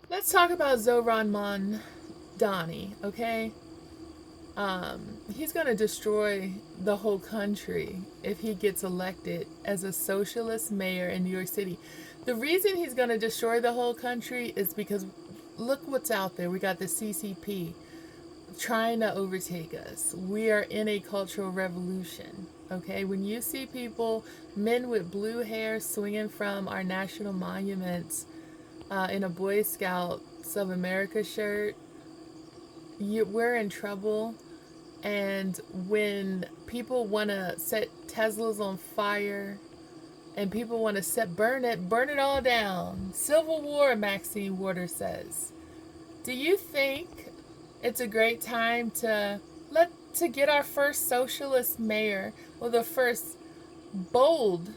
Let's talk about ZOHRAN Mamdani, okay? He's going to destroy the whole country if he gets elected as a socialist mayor in New York City. The reason he's going to destroy the whole country is because look what's out there. We got the CCP trying to overtake us. We are in a cultural revolution. Okay, when you see people, men with blue hair swinging from our national monuments in a Boy Scouts of America shirt, we're in trouble. And when people want to set Teslas on fire and people want to burn it all down. Civil War, Maxine Waters says. Do you think it's a great time to get our first socialist mayor, or the first bold,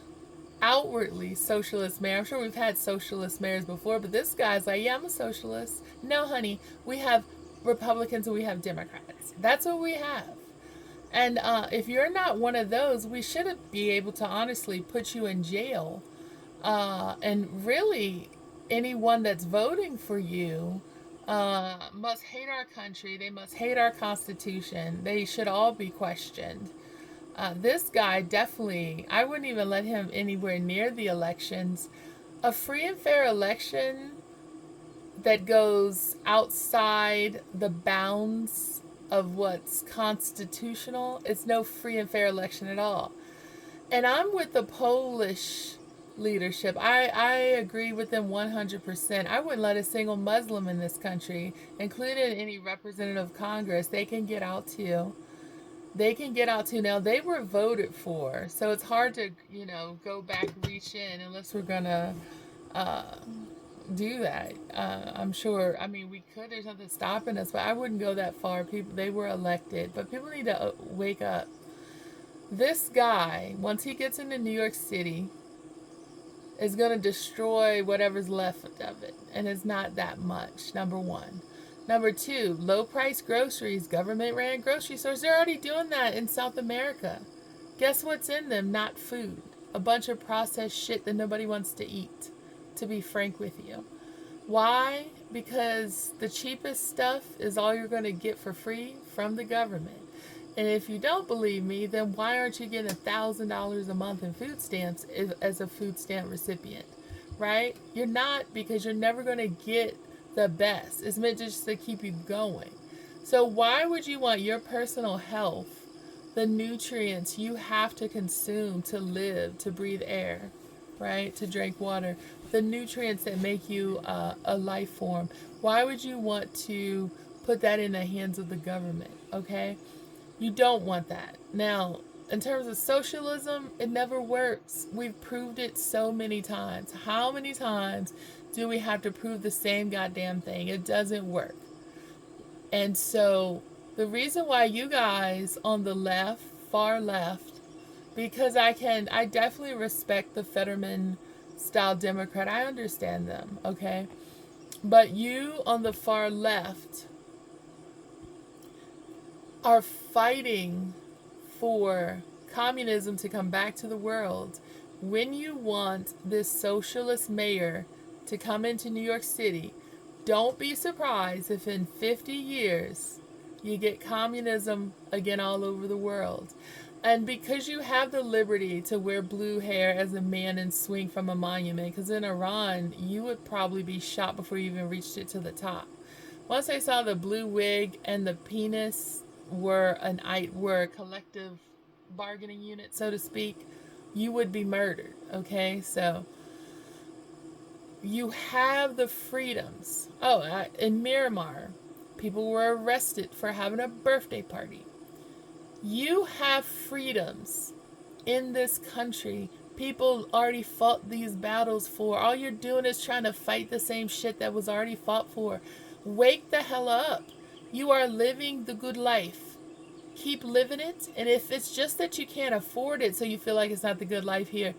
outwardly socialist mayor? I'm sure we've had socialist mayors before, but this guy's like, yeah, I'm a socialist. No, honey, we have Republicans and we have Democrats. That's what we have. And if you're not one of those, we should be able to honestly put you in jail. And really, anyone that's voting for you must hate our country. They must hate our Constitution. They should all be questioned. This guy definitely, I wouldn't even let him anywhere near the elections. A free and fair election that goes outside the bounds of what's constitutional, it's no free and fair election at all. And I'm with the Polish leadership. I agree with them 100%. I wouldn't let a single Muslim in this country, including any representative of Congress, they can get out too. They can get out too. Now, they were voted for, so it's hard to, go back, reach in, unless we're going to uh, do that. I'm sure. I mean, we could. There's nothing stopping us, but I wouldn't go that far. People, they were elected, but people need to wake up. This guy, once he gets into New York City, is going to destroy whatever's left of it, and it's not that much. Number one. Number two, low price groceries. Government ran grocery stores. They're already doing that in South America. Guess what's in them? Not food. A bunch of processed shit that nobody wants to eat, to be frank with you. Why? Because the cheapest stuff is all you're going to get for free from the government. And if you don't believe me, then why aren't you getting $1,000 a month in food stamps as a food stamp recipient? Right? You're not, because you're never going to get the best. It's meant just to keep you going. So why would you want your personal health, the nutrients you have to consume to live, to breathe air, right? To drink water, the nutrients that make you a life form. Why would you want to put that in the hands of the government? Okay? You don't want that. Now, in terms of socialism, it never works. We've proved it so many times. How many times do we have to prove the same goddamn thing? It doesn't work. And so the reason why you guys on the left, far left, because I definitely respect the Fetterman style Democrat. I understand them, okay? But you on the far left are fighting for communism to come back to the world when you want this socialist mayor to come into New York City. Don't be surprised if in 50 years you get communism again all over the world. And because you have the liberty to wear blue hair as a man and swing from a monument, because in Iran, you would probably be shot before you even reached it to the top. Once they saw the blue wig and the penis were a collective bargaining unit, so to speak, you would be murdered. Okay, so you have the freedoms. Oh, in Myanmar, people were arrested for having a birthday party. You have freedoms in this country. People already fought these battles for. All you're doing is trying to fight the same shit that was already fought for. Wake the hell up. You are living the good life. Keep living it. And if it's just that you can't afford it, so you feel like it's not the good life here,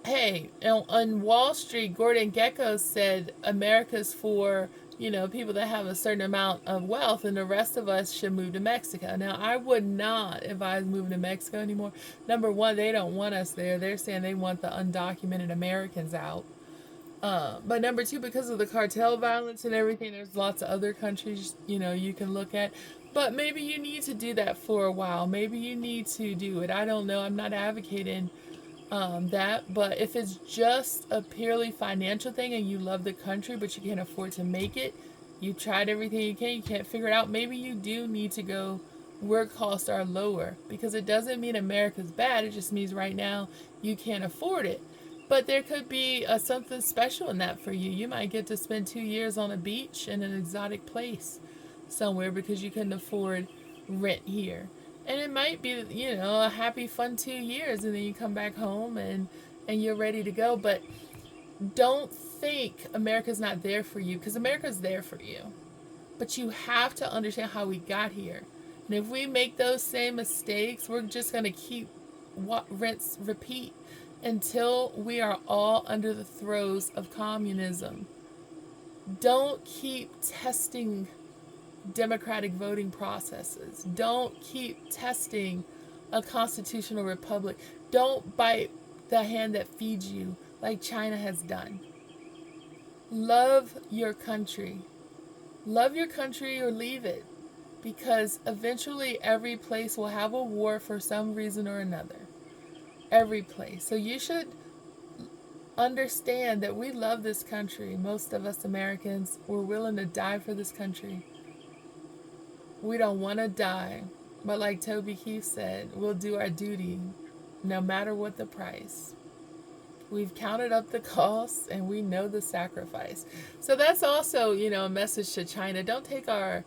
hey, on Wall Street, Gordon Gekko said America's for, people that have a certain amount of wealth, and the rest of us should move to Mexico. Now, I would not advise moving to Mexico anymore. Number one, they don't want us there. They're saying they want the undocumented Americans out. But number two, because of the cartel violence and everything, there's lots of other countries, you can look at. But maybe you need to do that for a while. Maybe you need to do it. I don't know. I'm not advocating that. But if it's just a purely financial thing and you love the country, but you can't afford to make it, you tried everything you can't figure it out, maybe you do need to go where costs are lower. Because it doesn't mean America's bad. It just means right now you can't afford it. But there could be something special in that for you. You might get to spend 2 years on a beach in an exotic place somewhere because you couldn't afford rent here. And it might be, a happy, fun 2 years, and then you come back home and you're ready to go. But don't think America's not there for you, because America's there for you. But you have to understand how we got here. And if we make those same mistakes, we're just going to keep rinse, repeat until we are all under the throes of communism. Don't keep testing democratic voting processes. Don't keep testing a constitutional republic. Don't bite the hand that feeds you like China has done. Love your country. Love your country or leave it, because eventually every place will have a war for some reason or another. Every place. So you should understand that we love this country. Most of us Americans, we're willing to die for this country. We don't want to die, but like Toby Keith said, we'll do our duty no matter what the price. We've counted up the costs and we know the sacrifice. So that's also, a message to China. Don't take our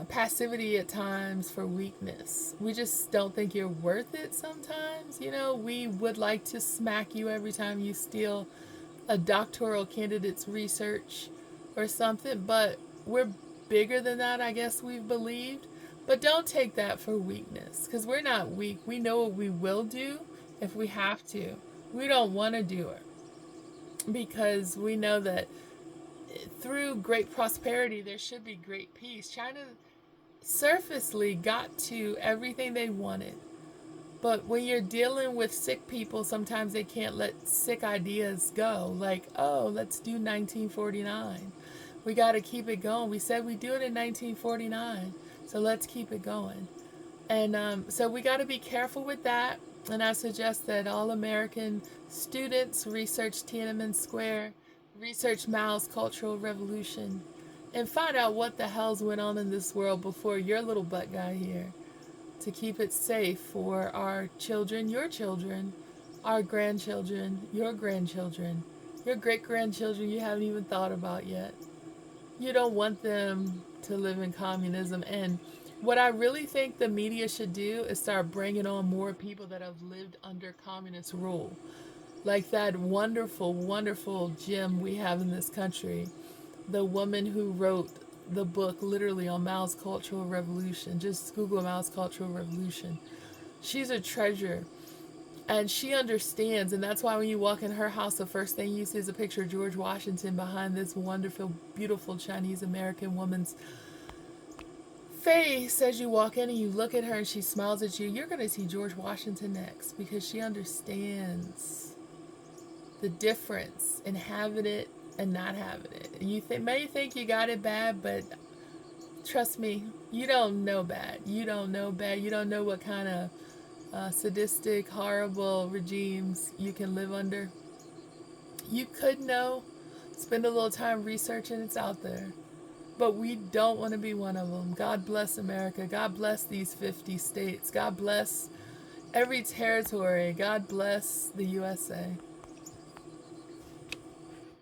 passivity at times for weakness. We just don't think you're worth it sometimes. We would like to smack you every time you steal a doctoral candidate's research or something, but we're bigger than that, I guess we've believed. But don't take that for weakness, because we're not weak. We know what we will do if we have to. We don't want to do it because we know that through great prosperity, there should be great peace. China surfacely got to everything they wanted. But when you're dealing with sick people, sometimes they can't let sick ideas go. Like, oh, let's do 1949. We got to keep it going. We said we'd do it in 1949, so let's keep it going. And so we got to be careful with that. And I suggest that all American students research Tiananmen Square, research Mao's Cultural Revolution, and find out what the hell's went on in this world before your little butt got here, to keep it safe for our children, your children, our grandchildren, your grandchildren, your great-grandchildren you haven't even thought about yet. You don't want them to live in communism. And what I really think the media should do is start bringing on more people that have lived under communist rule. Like that wonderful, wonderful gem we have in this country. The woman who wrote the book literally on Mao's Cultural Revolution. Just Google Mao's Cultural Revolution. She's a treasure. And she understands, and that's why when you walk in her house, the first thing you see is a picture of George Washington behind this wonderful, beautiful Chinese-American woman's face. As you walk in and you look at her and she smiles at you, you're going to see George Washington next, because she understands the difference in having it and not having it. And you may think you got it bad, but trust me, you don't know bad. You don't know bad. You don't know what kind of sadistic, horrible regimes you can live under. You could know. Spend a little time researching. It's out there. But we don't want to be one of them. God bless America. God bless these 50 states. God bless every territory. God bless the USA.